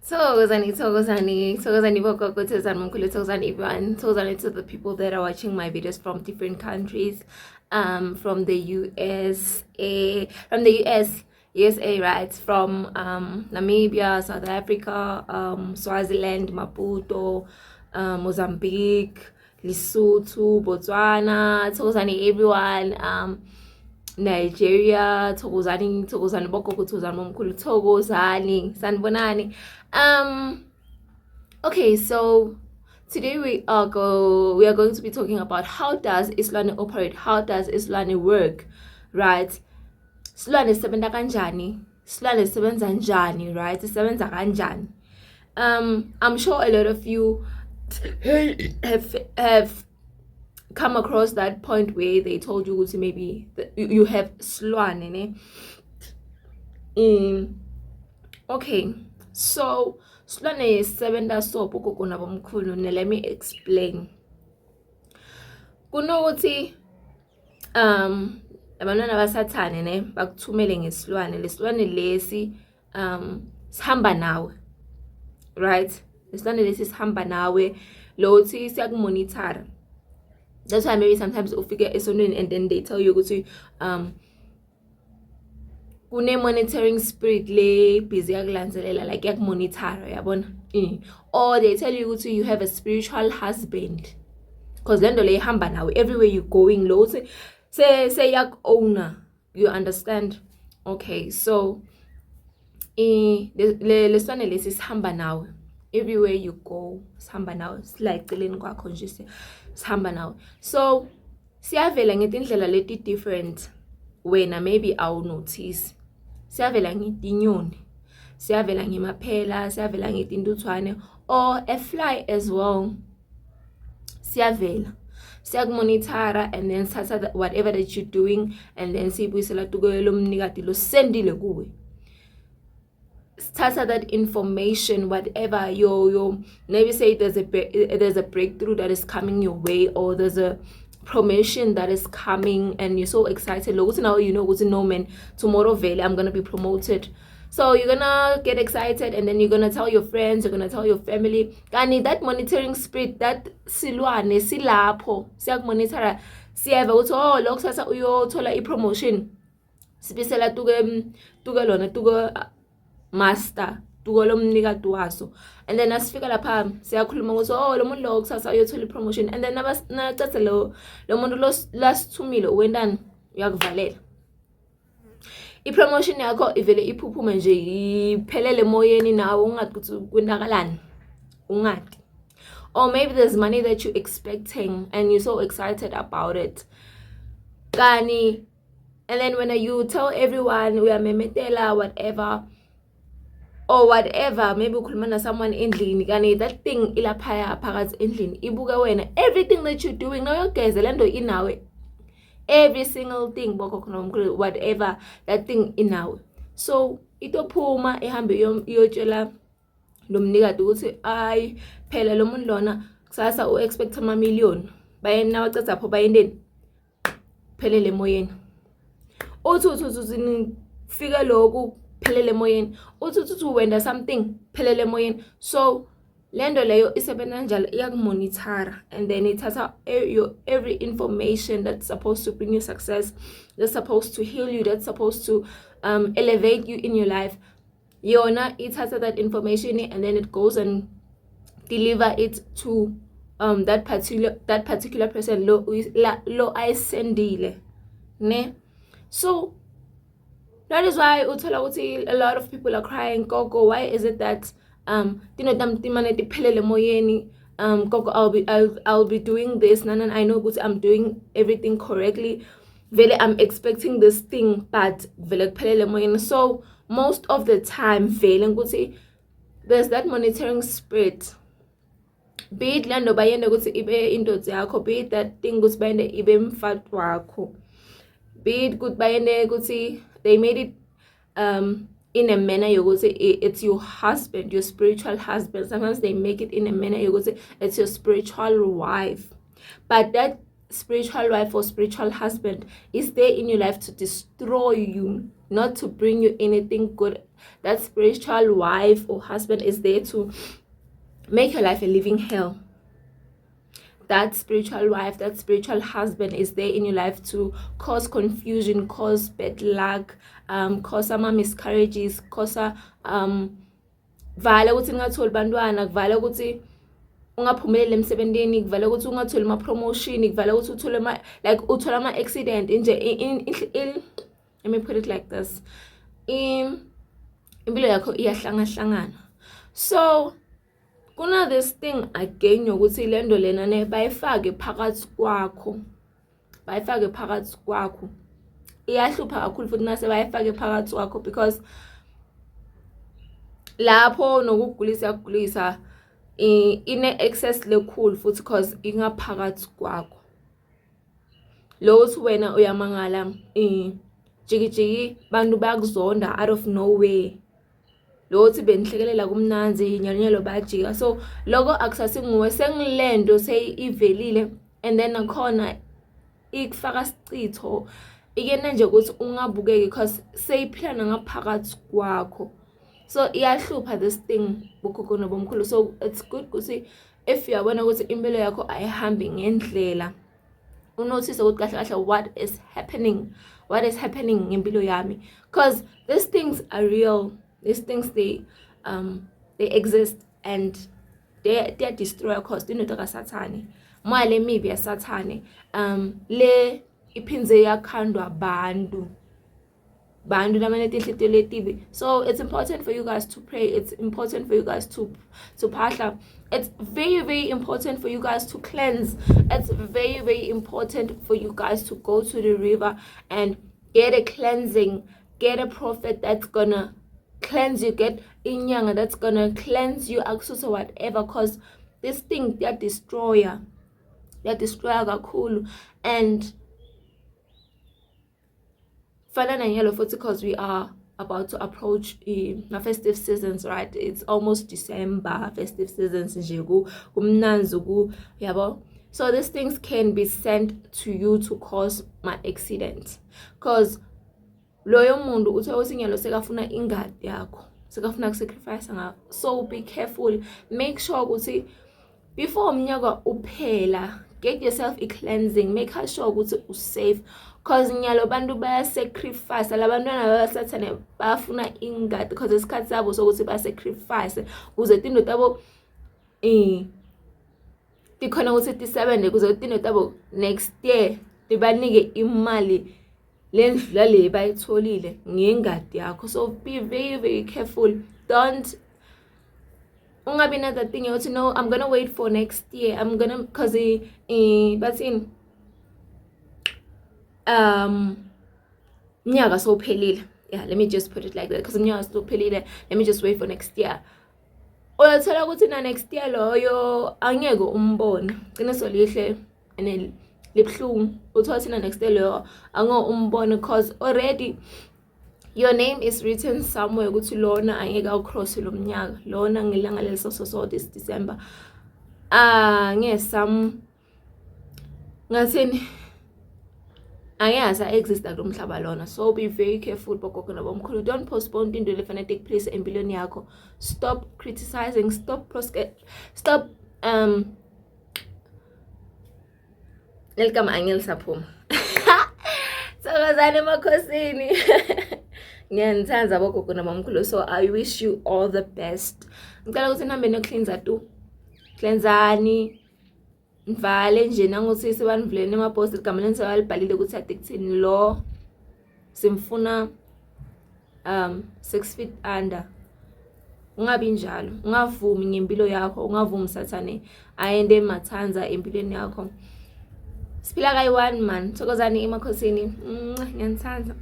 Thokozani bogogo, Thokozani mkhulu, Thokozani everyone, Thokozani to the people that are watching my videos from different countries, from the USA, right, from Namibia, South Africa, Swaziland, Maputo, Mozambique, Lesotho, Botswana, Thokozani everyone, Nigeria, Thokozani bogogo, Thokozani momkhulu, Thokozani, sanibonani. Okay, so today we are going to be talking about how does Islwani operate, how does Islwani work, right? Isilwane sisebenza kanjani, Isilwane sisebenza njani, right? Sisebenza kanjani. I'm sure a lot of you have come across that point where they told you to maybe you have Isilwane, ne? Okay, so Isilwane sisebenza so bogogo nabomkhulu, ne let me explain. Kunokuthi abantwana basathane ne bakuthumele ngesilwane, lesilwane lesi sihamba nawe, right? Lesilwane lesi sihamba nawe, lokuthi siyakumonitor. That's why maybe sometimes ufike esonweni and then they tell you ukuthi kune monitoring spirit le busy yakulandzelela, like yakumonitor, yabona. Or they tell you ukuthi you have a spiritual husband, because lento le ihamba nawe everywhere you going, lo say yak owner, you understand? Okay, so leswane lesi sihamba nawe everywhere you go, sihamba nawe, like celeni kwakho nje sihamba nawe. So siyavela ngetindlela leti different, wena maybe awu notice. Siyavela ngetinyoni, siyavela ngemaphela, siyavela ngetintuthwane, or a fly as well. Siyavela, siyakumonitora, and then satha whatever that you're doing, and then siyibuyisela tukuyo lo mnikati lo sendile kuwe. Satha that information, whatever your maybe say there's a breakthrough that is coming your way, or there's a promotion that is coming and you're so excited. Now you know no man, tomorrow vele I'm gonna be promoted. So you're gonna get excited, and then you're gonna tell your friends, you're gonna tell your family. Kani that monitoring spirit, that silwane silapho siyakumonitora, siyeva ukuthi oh lokho sasa uyothola i-promotion, sibisela tuke lona tuke master tuke lo mnikati waso. And then asifika lapha siyakhuluma ukuthi oh lo muntu lo kusasa uyothola i-promotion, and then nacatha lo muntu lo lasithumile wendani uyakuvalela. I-promotion yakho ivele iphuphume nje iphelele emoyeni nawe ungathi ukuthi kwenakalani, ungathi. Or maybe there's money that you're expecting and you're so excited about it. Kani, and then when you tell everyone we are memetela whatever, or whatever, maybe ukhuluma na someone endlini, kani that thing ilaphaya phakathi endlini ibuka wena, everything that you're doing now yogeze lento inawe, every single thing whatever that thing inawe. So itophuma ihambe iyotshela lo mnikati ukuthi ay phela lo muntu lona kusasa u-expect ama-million, bayena wacatha apho bayendeni phelele emoyeni, uthi fika lokhu phelele emoyeni, uthi wenda something phelele emoyeni. So lento leyo isebenza njalo, iyakumonitora, and then ithatha every information that's supposed to bring you success, that's supposed to heal you, that's supposed to elevate you in your life. Yona ithatha that information and then it goes and deliver it to that particular person lo ayisendile, ne? So that is why uthola ukuthi a lot of people are crying, Gogo, why is it that tiphelele moyeni, Gogo, I'll be doing this, Nanan, I know good, I'm doing everything correctly, vele I'm expecting this thing, but vele kuphelele moyeni. So most of the time vele ukuthi there's that monitoring spirit, be it lando bayende ukuthi ibe indodzi yakho, be it that thing ukuthi bayende ibe mfati wakho, be it ukuthi bayende ukuthi they made it in a manner yokuthi it's your husband, your spiritual husband. Sometimes they make it in a manner yokuthi it's your spiritual wife, but that spiritual wife or spiritual husband is there in your life to destroy you, not to bring you anything good. That spiritual wife or husband is there to make your life a living hell. That spiritual wife, that spiritual husband is there in your life to cause confusion, cause bad luck, cause some miscarriages, cause vala ukuthi ningatholi bantwana, kuvala ukuthi ungaphumeleli emsebentini, kuvala ukuthi ungatholi ama promotion, kuvala ukuthi uthole like uthola ama accident nje. Let me put it like this. Impilo yakho iyahlangahlangana. So kuna this thing again yokuthi lento lena ne bayifake phakathi kwakho. Bayifake phakathi kwakho. Iyahlupha kakhulu futhi nase bayifake phakathi kwakho because lapho nokugulisa ine access lekhulu futhi because ingaphakathi kwakho. Lo uthi wena uyamangala jiki bantu bayakuzonda out of nowhere. Lo uthi benihlekelela kumnanzi nyanyelo bajika. So lokho akusasinguwe sengilendo seyivelile and then nakhona ikufaka sicitho ikena nje ukuthi ungabukeki because seyiphila ngaphakathi kwakho. So iyahlupha this thing bukhokho nobomkhulu. So it's good ukuthi if uyabona ukuthi impilo yakho ayihambi ngendlela, unotice ukuthi kahle kahle what is happening ngempilo yami, because these things are real. These things they exist and they destroy cause into kaSathane. Male mibi yaSathane le iphinze yakhandwa bantu lamanetihlito letibi. So it's important for you guys to pray. It's important for you guys to phahla. It's very, very important for you guys to cleanse. It's very, very important for you guys to go to the river and get a cleansing, get a prophet that's gonna cleanse you, get inyanga that's gonna cleanse you, akususa whatever, cause this thing they're destroyer kakhulu. And fana nanyalo futhi because we are about to approach the festive seasons, right? It's almost December, festive seasons nje kumnanzi yabo. So these things can be sent to you to cause my accident, because loyo muntu uthe usinyalo sekafuna ingadi yakho, sekafuna sacrifice ngakho. So be careful, make sure ukuthi before umnyaka uphela get yourself a cleansing, make sure ukuthi usafe, because nyalo bantu baya sacrifice, labantwana basathane bafuna ingadi because isikhathi sabo sokuthi ba sacrifice ukuze tindo tabo tikhona ukuthi tisebenze kuze tindo tabo next year tibanike imali lendlula le bayitholile ngengadi yakho. So be very, very careful. Don't ungabi na that thing yokuthi no, I'm gonna wait for next year, I'm gonna, because but in mnyaka so pelile. Yeah, let me just put it like that, because mnyaka so pelile, let me just wait for next year. Uyathola ukuthi na next year loyo angeke umbone qiniso lihle and libhlungu. Uthola thina next year loyo angeke umbone because already your name is written somewhere ukuthi lona angeke awucross lo mnyaka, lona ngelanga leso this December ngesam ngathini angeke exist lo mhlaba lona. So be very careful bogogo nabomkhulu. Don't postpone into lefana take place empilweni yakho. Stop criticizing, stop Welcome angel saphuma. Sokozane emakhosini. Ngiyanithanda bogogo nabomkhulu. So I wish you all the best. Ngicela ukuthi nihambe no cleanser tu. Cleansani. Mvale nje nangothi sebanivuleni emapost igama lense walibhalile ukuthi addictini lo simfuna 6 feet under. Ungabi njalo, ungavumi ngempilo yakho, ungavumi Sathane ayende mathanza empilweni yakho. Siphila kayi one man. Thokozani emakhosini. Ngiyanithanda.